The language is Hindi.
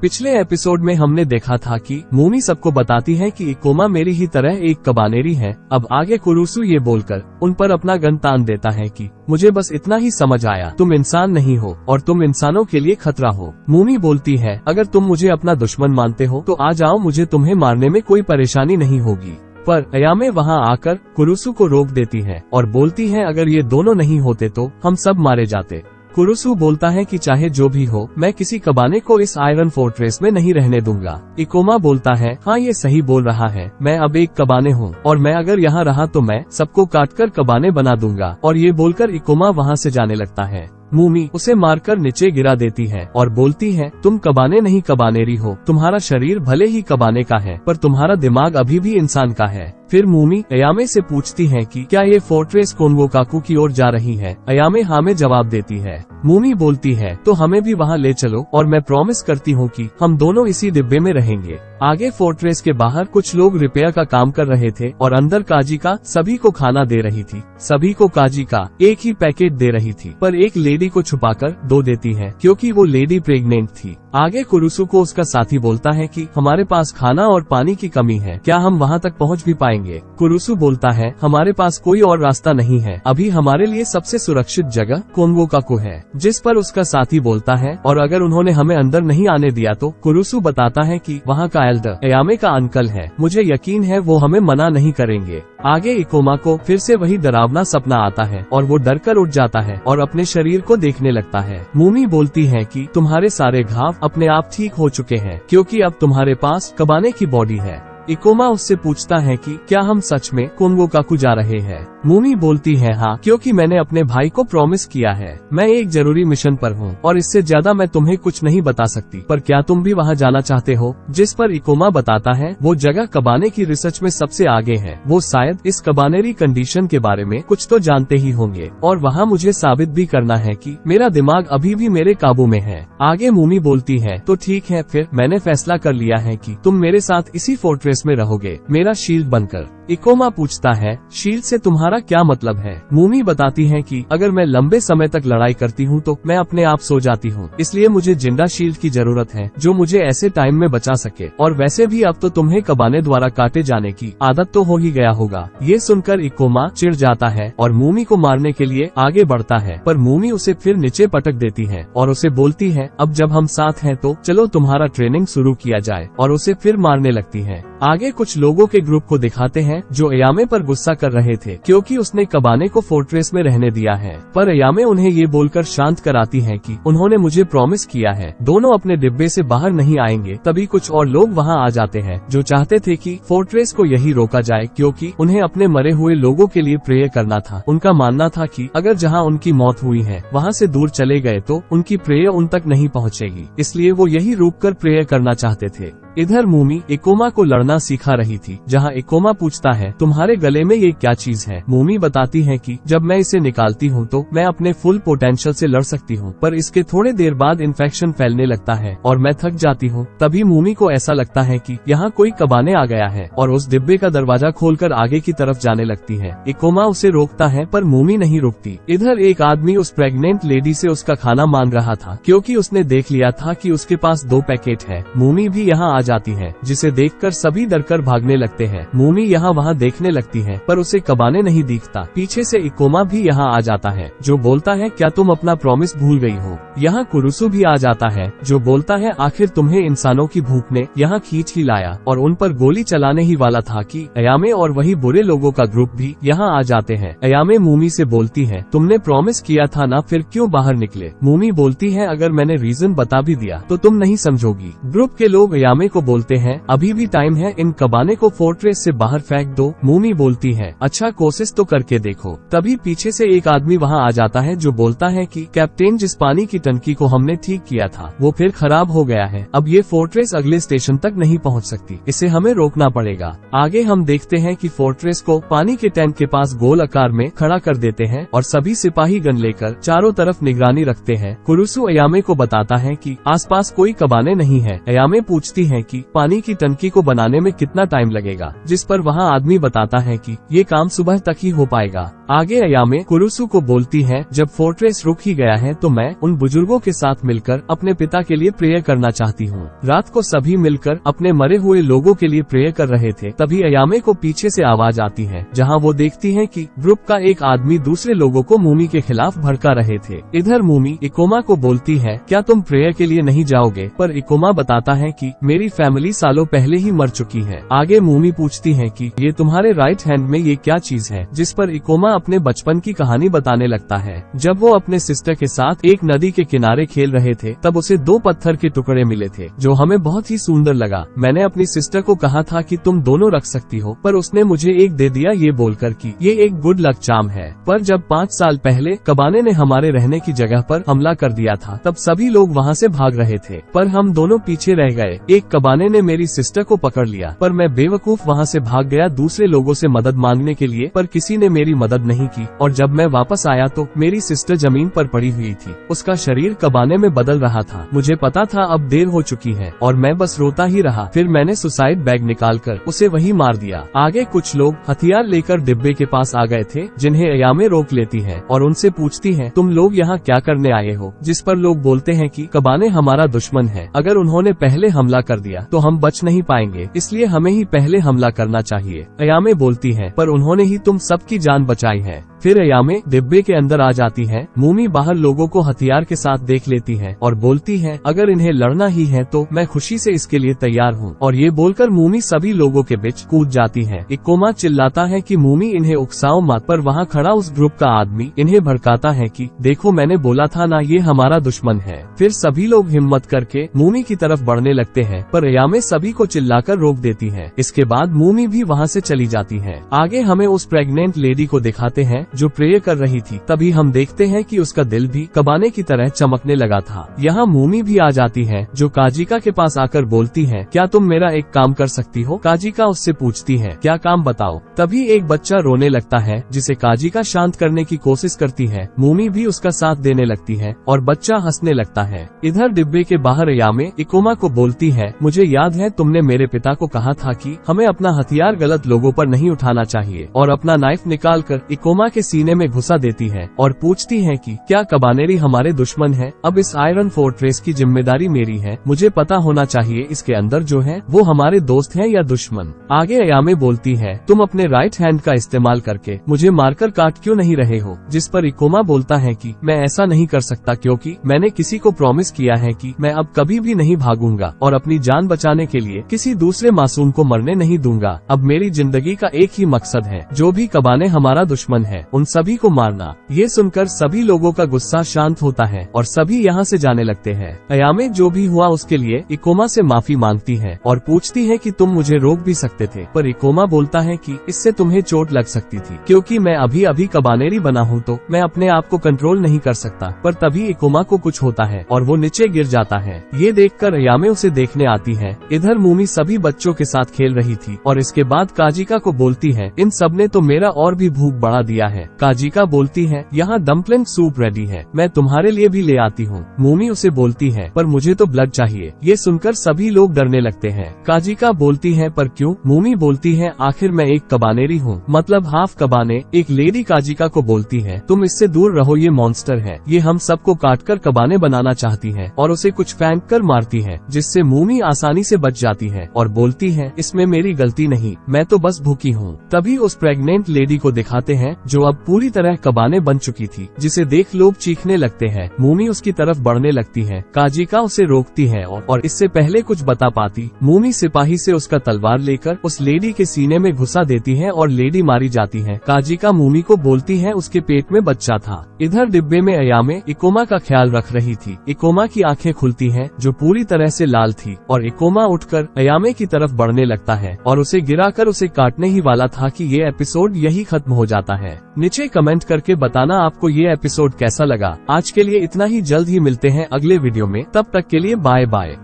पिछले एपिसोड में हमने देखा था कि मूमी सबको बताती है कि इकोमा मेरी ही तरह एक कबानेरी है। अब आगे कुरुसु ये बोलकर उन पर अपना गन तान देता है कि मुझे बस इतना ही समझ आया, तुम इंसान नहीं हो और तुम इंसानों के लिए खतरा हो। मूमी बोलती है, अगर तुम मुझे अपना दुश्मन मानते हो तो आ जाओ, मुझे तुम्हें मारने में कोई परेशानी नहीं होगी। पर अयामे वहाँ आकर कुरुसु को रोक देती है और बोलती है, अगर ये दोनों नहीं होते तो हम सब मारे जाते। कुरुसु बोलता है कि चाहे जो भी हो, मैं किसी कबाने को इस आयरन फोर्ट्रेस में नहीं रहने दूंगा। इकोमा बोलता है, हाँ ये सही बोल रहा है, मैं अब एक कबाने हूँ और मैं अगर यहाँ रहा तो मैं सबको काटकर कबाने बना दूंगा। और ये बोलकर इकोमा वहाँ से जाने लगता है। मूमी उसे मारकर नीचे गिरा देती है और बोलती है, तुम कबाने नहीं कबानेरी हो, तुम्हारा शरीर भले ही कबाने का है पर तुम्हारा दिमाग अभी भी इंसान का है। फिर मूमी अयामे से पूछती है कि क्या ये फोर्ट्रेस कोनगोकाकु की ओर जा रही है। अयामे हाँ में जवाब देती है। मूमी बोलती है, तो हमें भी वहाँ ले चलो और मैं प्रॉमिस करती हूँ कि हम दोनों इसी डिब्बे में रहेंगे। आगे फोर्ट्रेस के बाहर कुछ लोग रिपेयर का काम कर रहे थे और अंदर काजिका सभी को खाना दे रही थी। सभी को काजिका एक ही पैकेट दे रही थी, पर एक लेडी को छुपाकर दो देती है क्योंकि वो लेडी प्रेग्नेंट थी। आगे कुरुसु को उसका साथी बोलता है कि हमारे पास खाना और पानी की कमी है, क्या हम वहाँ तक पहुँच भी पाएंगे। कुरुसु बोलता है, हमारे पास कोई और रास्ता नहीं है, अभी हमारे लिए सबसे सुरक्षित जगह कोनगोकाकु है। जिस पर उसका साथी बोलता है, और अगर उन्होंने हमें अंदर नहीं आने दिया तो। कुरुसु बताता है कि वहाँ का एल्डर अयामे का अंकल है, मुझे यकीन है वो हमें मना नहीं करेंगे। आगे इकोमा को फिर से वही डरावना सपना आता है और वो डर कर उठ जाता है और अपने शरीर को देखने लगता है। मूमी बोलती है कि तुम्हारे सारे घाव अपने आप ठीक हो चुके हैं क्योंकि अब तुम्हारे पास कबाने की बॉडी है। इकोमा उससे पूछता है कि क्या हम सच में कोनगोकाकु जा रहे हैं। मूमी बोलती है, हाँ, क्योंकि मैंने अपने भाई को प्रॉमिस किया है। मैं एक जरूरी मिशन पर हूँ और इससे ज्यादा मैं तुम्हें कुछ नहीं बता सकती, पर क्या तुम भी वहाँ जाना चाहते हो। जिस पर इकोमा बताता है वो जगह कबाने की रिसर्च में सबसे आगे है, वो शायद इस कबानेरी कंडीशन के बारे में कुछ तो जानते ही होंगे और वहाँ मुझे साबित भी करना है कि मेरा दिमाग अभी भी मेरे काबू में है। आगे मूमी बोलती है, तो ठीक है, फिर मैंने फैसला कर लिया है कि तुम मेरे साथ इसी फोर्ट्रेस में रहोगे, मेरा शील्ड बनकर। इकोमा पूछता है, शील्ड से तुम्हारा क्या मतलब है। मूमी बताती है कि अगर मैं लंबे समय तक लड़ाई करती हूँ तो मैं अपने आप सो जाती हूँ, इसलिए मुझे जिंदा शील्ड की जरूरत है जो मुझे ऐसे टाइम में बचा सके। और वैसे भी अब तो तुम्हें कबाने द्वारा काटे जाने की आदत तो हो ही गया होगा। ये सुनकर इकोमा चिढ़ जाता है और मूमी को मारने के लिए आगे बढ़ता है, पर मूमी उसे फिर नीचे पटक देती है और उसे बोलती है, अब जब हम साथ हैं तो चलो तुम्हारा ट्रेनिंग शुरू किया जाए, और उसे फिर मारने लगती है। आगे कुछ लोगों के ग्रुप को दिखाते हैं जो अयामे पर गुस्सा कर रहे थे क्योंकि उसने कबाने को फोर्ट्रेस में रहने दिया है, पर अयामे उन्हें ये बोलकर शांत कराती है कि उन्होंने मुझे प्रॉमिस किया है, दोनों अपने डिब्बे से बाहर नहीं आएंगे। तभी कुछ और लोग वहाँ आ जाते हैं जो चाहते थे कि फोर्ट्रेस को यही रोका जाए क्योंकि उन्हें अपने मरे हुए लोगों के लिए प्रेयर करना था। उनका मानना था कि अगर जहाँ उनकी मौत हुई है वहाँ से दूर चले गए तो उनकी प्रेयर उन तक नहीं पहुँचेगी, इसलिए वो यही रुक कर प्रेयर करना चाहते थे। इधर मूमी इकोमा को लड़ना सिखा रही थी, जहाँ इकोमा पूछता है, तुम्हारे गले में ये क्या चीज है। मूमी बताती है कि जब मैं इसे निकालती हूँ तो मैं अपने फुल पोटेंशियल से लड़ सकती हूँ, पर इसके थोड़े देर बाद इन्फेक्शन फैलने लगता है और मैं थक जाती हूँ। तभी मूमी को ऐसा लगता है कि यहाँ कोई कबाने आ गया है और उस डिब्बे का दरवाजा खोलकर आगे की तरफ जाने लगती है। इकोमा उसे रोकता है पर मूमी नहीं रुकती। इधर एक आदमी उस प्रेग्नेंट लेडी से उसका खाना मांग रहा था क्योंकि उसने देख लिया था कि उसके पास 2 पैकेट है। मूमी भी यहाँ जाती है, जिसे देखकर सभी डरकर भागने लगते हैं। मूमी यहाँ वहाँ देखने लगती है पर उसे कबाने नहीं दिखता। पीछे से इकोमा भी यहाँ आ जाता है जो बोलता है, क्या तुम अपना प्रॉमिस भूल गई हो। यहाँ कुरुसु भी आ जाता है जो बोलता है, आखिर तुम्हें इंसानों की भूख ने यहाँ खींच ही लाया, और उन पर गोली चलाने ही वाला था कि अयामे और वही बुरे लोगों का ग्रुप भी यहाँ आ जाते हैं। अयामे मूमी से बोलती है, तुमने प्रॉमिस किया था ना, फिर क्यों बाहर निकले। मूमी बोलती है, अगर मैंने रीजन बता भी दिया तो तुम नहीं समझोगी। ग्रुप के लोग अयामे को बोलते हैं, अभी भी टाइम है, इन कबाने को फोर्ट्रेस से बाहर फेंक दो। मूमी बोलती है, अच्छा कोशिश तो करके देखो। तभी पीछे से एक आदमी वहाँ आ जाता है जो बोलता है कि कैप्टन, जिस पानी की टंकी को हमने ठीक किया था वो फिर खराब हो गया है, अब ये फोर्ट्रेस अगले स्टेशन तक नहीं पहुँच सकती, इसे हमें रोकना पड़ेगा। आगे हम देखते हैं कि फोर्ट्रेस को पानी के टैंक के पास गोल आकार में खड़ा कर देते हैं और सभी सिपाही गन लेकर चारों तरफ निगरानी रखते हैं। कुरुसु अयामे को बताता है कि आसपास कोई कबाने नहीं है। अयामे पूछती है हैं कि पानी की टंकी को बनाने में कितना टाइम लगेगा, जिस पर वहाँ आदमी बताता है कि ये काम सुबह तक ही हो पाएगा। आगे अयामे कुरुसु को बोलती है, जब फोर्ट्रेस रुक ही गया है तो मैं उन बुजुर्गों के साथ मिलकर अपने पिता के लिए प्रेयर करना चाहती हूँ। रात को सभी मिलकर अपने मरे हुए लोगों के लिए प्रेयर कर रहे थे, तभी अयामे को पीछे से आवाज आती है, जहाँ वो देखती है कि ग्रुप का एक आदमी दूसरे लोगों को मूमी के खिलाफ भड़का रहे थे। इधर मूमी इकोमा को बोलती है, क्या तुम प्रेयर के लिए नहीं जाओगे? पर इकोमा बताता है कि मेरी फैमिली सालों पहले ही मर चुकी है। आगे मूमी पूछती है कि ये तुम्हारे राइट हैंड में ये क्या चीज है, जिस पर इकोमा अपने बचपन की कहानी बताने लगता है। जब वो अपने सिस्टर के साथ एक नदी के किनारे खेल रहे थे, तब उसे 2 पत्थर के टुकड़े मिले थे, जो हमें बहुत ही सुंदर लगा। मैंने अपनी सिस्टर को कहा था कि तुम दोनों रख सकती हो, पर उसने मुझे एक दे दिया, ये बोलकर कि ये एक गुड लक चार्म है। पर जब 5 साल पहले कबाने ने हमारे रहने की जगह पर हमला कर दिया था, तब सभी लोग वहाँ से भाग रहे थे, पर हम दोनों पीछे रह गए। एक कबाने ने मेरी सिस्टर को पकड़ लिया, पर मैं बेवकूफ वहाँ से भाग गया दूसरे लोगों से मदद मांगने के लिए, पर किसी ने मेरी मदद नहीं की। और जब मैं वापस आया तो मेरी सिस्टर जमीन पर पड़ी हुई थी, उसका शरीर कबाने में बदल रहा था। मुझे पता था अब देर हो चुकी है और मैं बस रोता ही रहा। फिर मैंने सुसाइड बैग निकालकर उसे वहीं मार दिया। आगे कुछ लोग हथियार लेकर डिब्बे के पास आ गए थे, जिन्हें अयामे रोक लेती है और उनसे पूछती है, तुम लोग यहाँ क्या करने आए हो? जिस पर लोग बोलते हैं कि कबाने हमारा दुश्मन है, अगर उन्होंने पहले हमला कर दिया तो हम बच नहीं पाएंगे, इसलिए हमें ही पहले हमला करना चाहिए। अयामे बोलती है, पर उन्होंने ही तुम सबकी जान बचाई है। फिर अयामे डिब्बे के अंदर आ जाती है। मूमी बाहर लोगों को हथियार के साथ देख लेती है और बोलती है, अगर इन्हें लड़ना ही है तो मैं खुशी से इसके लिए तैयार हूँ। और ये बोलकर मूमी सभी लोगों के बीच कूद जाती है। इकोमा चिल्लाता है कि मूमी इन्हें उकसाओ मत, पर वहाँ खड़ा उस ग्रुप का आदमी इन्हें भड़काता है कि देखो मैंने बोला था ना, ये हमारा दुश्मन है। फिर सभी लोग हिम्मत करके मूमी की तरफ बढ़ने लगते हैं, पर अयामे सभी को चिल्लाकर रोक देती है। इसके बाद मूमी भी वहाँ से चली जाती है। आगे हमें उस प्रेग्नेंट लेडी को दिखाते हैं जो प्रेयर कर रही थी। तभी हम देखते हैं कि उसका दिल भी कबाने की तरह चमकने लगा था। यहाँ मूमी भी आ जाती है, जो काजिका के पास आकर बोलती है, क्या तुम मेरा एक काम कर सकती हो? काजिका उससे पूछती है, क्या काम बताओ? तभी एक बच्चा रोने लगता है, जिसे काजिका शांत करने की कोशिश करती है। मूमी भी उसका साथ देने लगती है और बच्चा हंसने लगता है। इधर डिब्बे के बाहर अयामे इकोमा को बोलती है, मुझे याद है तुमने मेरे पिता को कहा था कि हमें अपना हथियार गलत लोगों पर नहीं उठाना चाहिए। और अपना नाइफ निकालकर इकोमा के सीने में घुसा देती है और पूछती है कि क्या कबानेरी हमारे दुश्मन है? अब इस आयरन फोर्ट्रेस की जिम्मेदारी मेरी है, मुझे पता होना चाहिए इसके अंदर जो है वो हमारे दोस्त हैं या दुश्मन। आगे अयामे बोलती है, तुम अपने राइट हैंड का इस्तेमाल करके मुझे मारकर काट क्यों नहीं रहे हो? जिस पर इकोमा बोलता है कि मैं ऐसा नहीं कर सकता, क्योंकि मैंने किसी को प्रॉमिस किया है कि मैं अब कभी भी नहीं भागूंगा और अपनी जान बचाने के लिए किसी दूसरे मासूम को मरने नहीं दूंगा। अब मेरी जिंदगी का एक ही मकसद है, जो भी कबाने हमारा दुश्मन है उन सभी को मारना। ये सुनकर सभी लोगों का गुस्सा शांत होता है और सभी यहाँ से जाने लगते हैं। अयामे जो भी हुआ उसके लिए इकोमा से माफी मांगती है और पूछती है कि तुम मुझे रोक भी सकते थे, पर इकोमा बोलता है कि इससे तुम्हें चोट लग सकती थी, क्योंकि मैं अभी अभी कबानेरी बना हूँ तो मैं अपने आप को कंट्रोल नहीं कर सकता। पर तभी इकोमा को कुछ होता है और वो नीचे गिर जाता है। ये देखकर अयामे उसे देखने आती है। इधर मूमी सभी बच्चों के साथ खेल रही थी और इसके बाद काजिका को बोलती है, इन सब ने तो मेरा और भी भूख बढ़ा दिया है। काजिका बोलती है, यहाँ डम्पलिंग सूप रेडी है, मैं तुम्हारे लिए भी ले आती हूँ। मूमी उसे बोलती है, पर मुझे तो ब्लड चाहिए। ये सुनकर सभी लोग डरने लगते हैं। काजिका बोलती है, पर क्यों? मूमी बोलती है, आखिर मैं एक कबानेरी हूँ, मतलब हाफ कबाने। एक लेडी काजिका को बोलती है, तुम इससे दूर रहो, ये मॉन्स्टर है, ये हम सबको काटकर कबाने बनाना चाहती है। और उसे कुछ फेंक कर मारती है, जिससे मूमी आसानी से बच जाती है और बोलती है, इसमें मेरी गलती नहीं, मैं तो बस भूखी हूँ। तभी उस प्रेग्नेंट लेडी को दिखाते हैं, जो अब पूरी तरह कबाने बन चुकी थी, जिसे देख लोग चीखने लगते हैं। मूमी उसकी तरफ बढ़ने लगती है। काजिका उसे रोकती है और इससे पहले कुछ बता पाती, मूमी सिपाही से उसका तलवार लेकर उस लेडी के सीने में घुसा देती है और लेडी मारी जाती है। काजिका मूमी को बोलती है उसके पेट में बच्चा था। इधर डिब्बे में अयामे इकोमा का ख्याल रख रही थी। इकोमा की आंखें खुलती हैं, जो पूरी तरह से लाल थी, और इकोमा उठकर अयामे की तरफ बढ़ने लगता है और उसे गिराकर उसे काटने ही वाला था कि ये एपिसोड यही खत्म हो जाता है। नीचे कमेंट करके बताना आपको ये एपिसोड कैसा लगा। आज के लिए इतना ही, जल्द ही मिलते हैं अगले वीडियो में, तब तक के लिए बाय बाय।